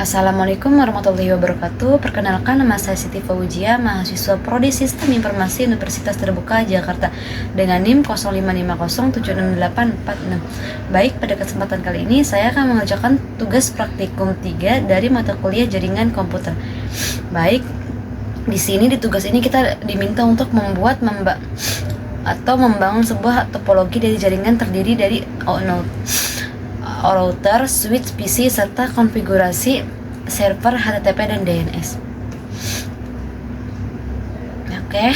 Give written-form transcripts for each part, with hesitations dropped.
Assalamualaikum warahmatullahi wabarakatuh. Perkenalkan, nama saya Siti Fauzia, mahasiswa Prodi Sistem Informasi Universitas Terbuka Jakarta dengan NIM 055076846. Baik, pada kesempatan kali ini saya akan mengerjakan tugas praktikum 3 dari mata kuliah Jaringan Komputer. Baik, di sini di tugas ini kita diminta untuk membangun sebuah topologi dari jaringan terdiri dari router, switch PC, serta konfigurasi server HTTP dan DNS. Oke,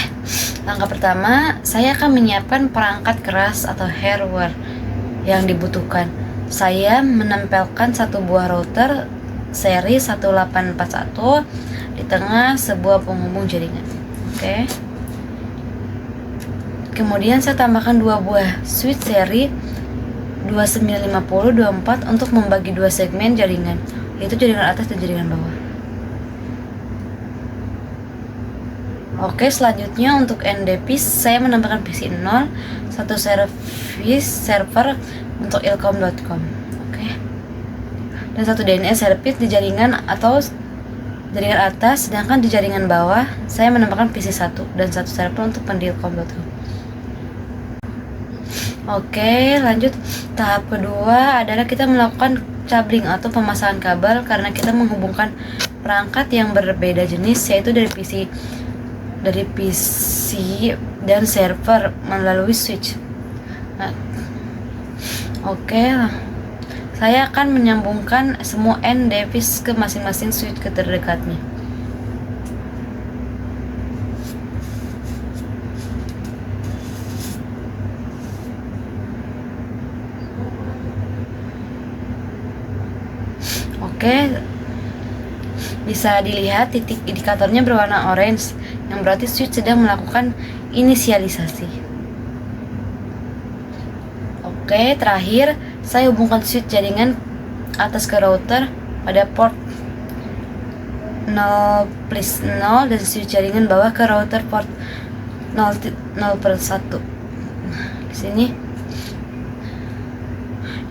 langkah pertama, saya akan menyiapkan perangkat keras atau hardware yang dibutuhkan. Saya menempelkan satu buah router seri 1841 di tengah sebuah penghubung jaringan. Oke. Kemudian saya tambahkan dua buah switch seri 2950-24 untuk membagi dua segmen jaringan, yaitu jaringan atas dan jaringan bawah. Oke, selanjutnya untuk NDP saya menambahkan PC 0, satu server untuk ilkom.com. Oke. Dan satu DNS service di jaringan atau jaringan atas, sedangkan di jaringan bawah saya menambahkan PC 1 dan satu server untuk pendilkom.com. Oke, lanjut. Tahap kedua adalah kita melakukan cabling atau pemasangan kabel karena kita menghubungkan perangkat yang berbeda jenis, yaitu dari PC dan server melalui switch. Oke, saya akan menyambungkan semua N device ke masing-masing switch terdekatnya. Oke, bisa dilihat titik indikatornya berwarna orange, yang berarti switch sedang melakukan inisialisasi. Oke, terakhir saya hubungkan switch jaringan atas ke router pada port 0 dan switch jaringan bawah ke router port 0/1. Di sini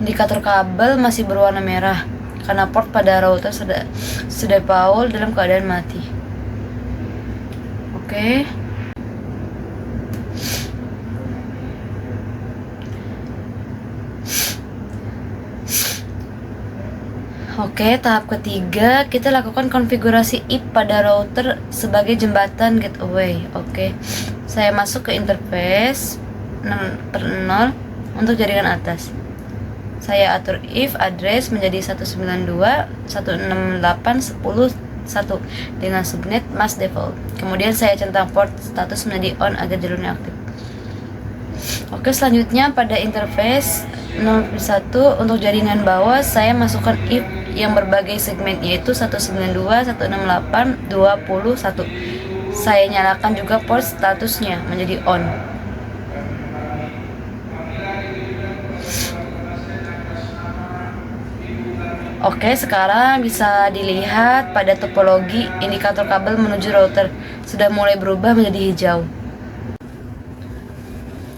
indikator kabel masih berwarna merah karena port pada router sudah Paul dalam keadaan mati. Oke. Oke, tahap ketiga kita lakukan konfigurasi IP pada router sebagai jembatan gateway. Oke. Saya masuk ke interface 0/0 untuk jaringan atas. Saya atur if address menjadi 192.168.10.1 dengan subnet mask default. Kemudian saya centang port status menjadi on agar jalurnya aktif. Oke, selanjutnya pada interface 0/1 untuk jaringan bawah saya masukkan if yang berbagai segmen, yaitu 192.168.20.1. Saya nyalakan juga port statusnya menjadi on. Oke, sekarang bisa dilihat pada topologi indikator kabel menuju router sudah mulai berubah menjadi hijau.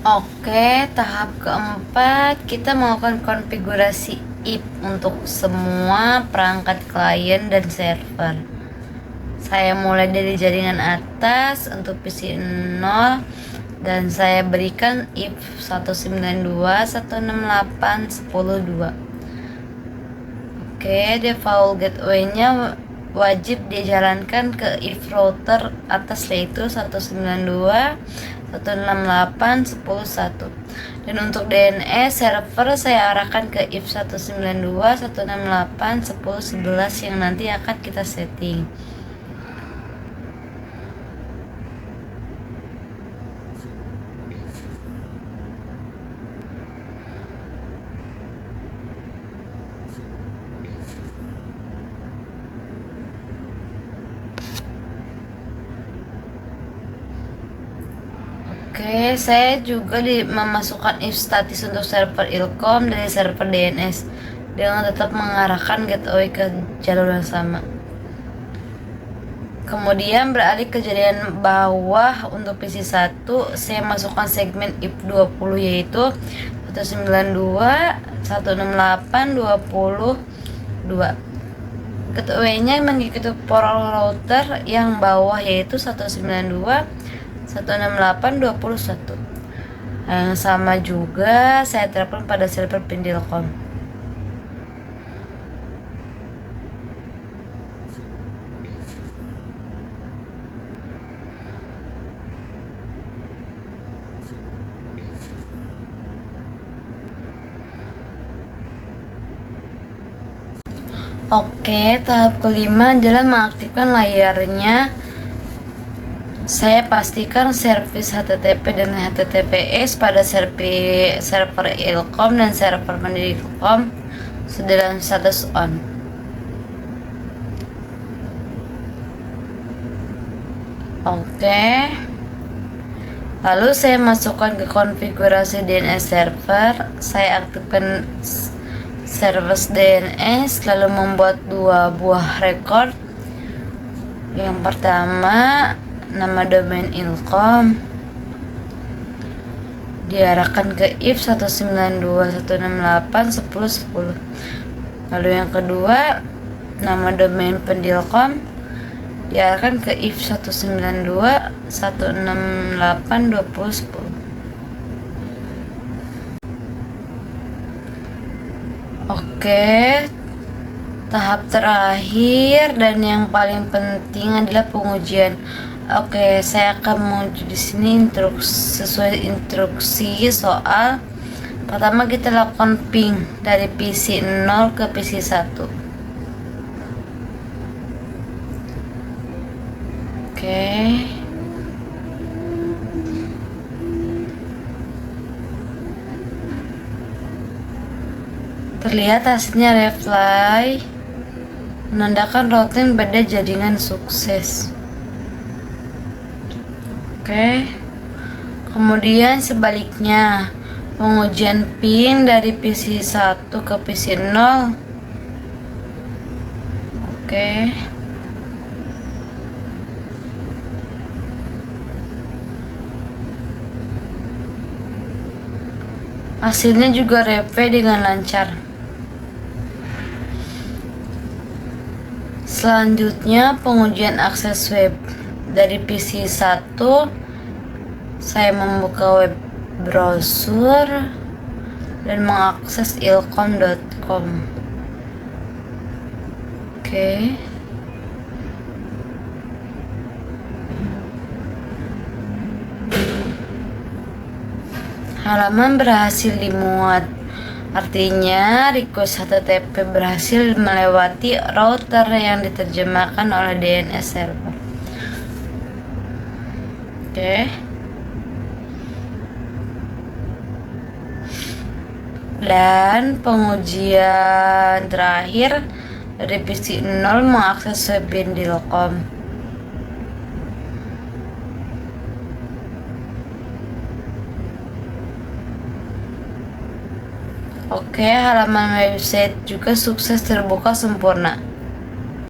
Oke, tahap keempat kita melakukan konfigurasi IP untuk semua perangkat klien dan server. Saya mulai dari jaringan atas untuk PC 0 dan saya berikan IP 192.168.10.2. Oke, default gateway-nya wajib dijalankan ke if router atas, yaitu 192.168.10.1. Dan untuk DNS server saya arahkan ke if 192.168.10.11 yang nanti akan kita setting. Oke, saya juga memasukkan if status untuk server ilkom dari server DNS dengan tetap mengarahkan gateway ke jalur yang sama. Kemudian beralih ke jaringan bawah untuk PC 1, saya masukkan segmen if 20, yaitu 192.168.20.2. gateway-nya mengikuti port router yang bawah yaitu 192.168.21. Yang sama juga saya terapkan pada server Pindilcom. Oke, tahap kelima adalah mengaktifkan layarnya. Saya pastikan servis HTTP dan HTTPS pada server Ilkom dan server Mandiri.com dalam status on. Oke. Lalu saya masukkan ke konfigurasi DNS server. Saya aktifkan service DNS, lalu membuat 2 buah record. Yang pertama, nama domain Ilkom diarahkan ke if 192.168.10.10. Lalu yang kedua, nama domain Pendilkom diarahkan ke if 192.168.20.10. Oke, tahap terakhir dan yang paling penting adalah pengujian. Oke, saya akan menguji di sini sesuai instruksi soal. Pertama kita lakukan ping dari PC 0 ke PC 1. Oke. Terlihat hasilnya reply menandakan routing pada jaringan sukses. Oke. Kemudian sebaliknya, pengujian ping dari PC 1 ke PC 0. Oke. Hasilnya juga reply dengan lancar. Selanjutnya pengujian akses web dari PC 1. Saya membuka web browser dan mengakses ilkom.com. Oke. Halaman berhasil dimuat. Artinya request HTTP berhasil melewati router yang diterjemahkan oleh DNS server. Oke. Dan pengujian terakhir dari PC 0 mengakses web Pendilcom. Oke, halaman website juga sukses terbuka sempurna.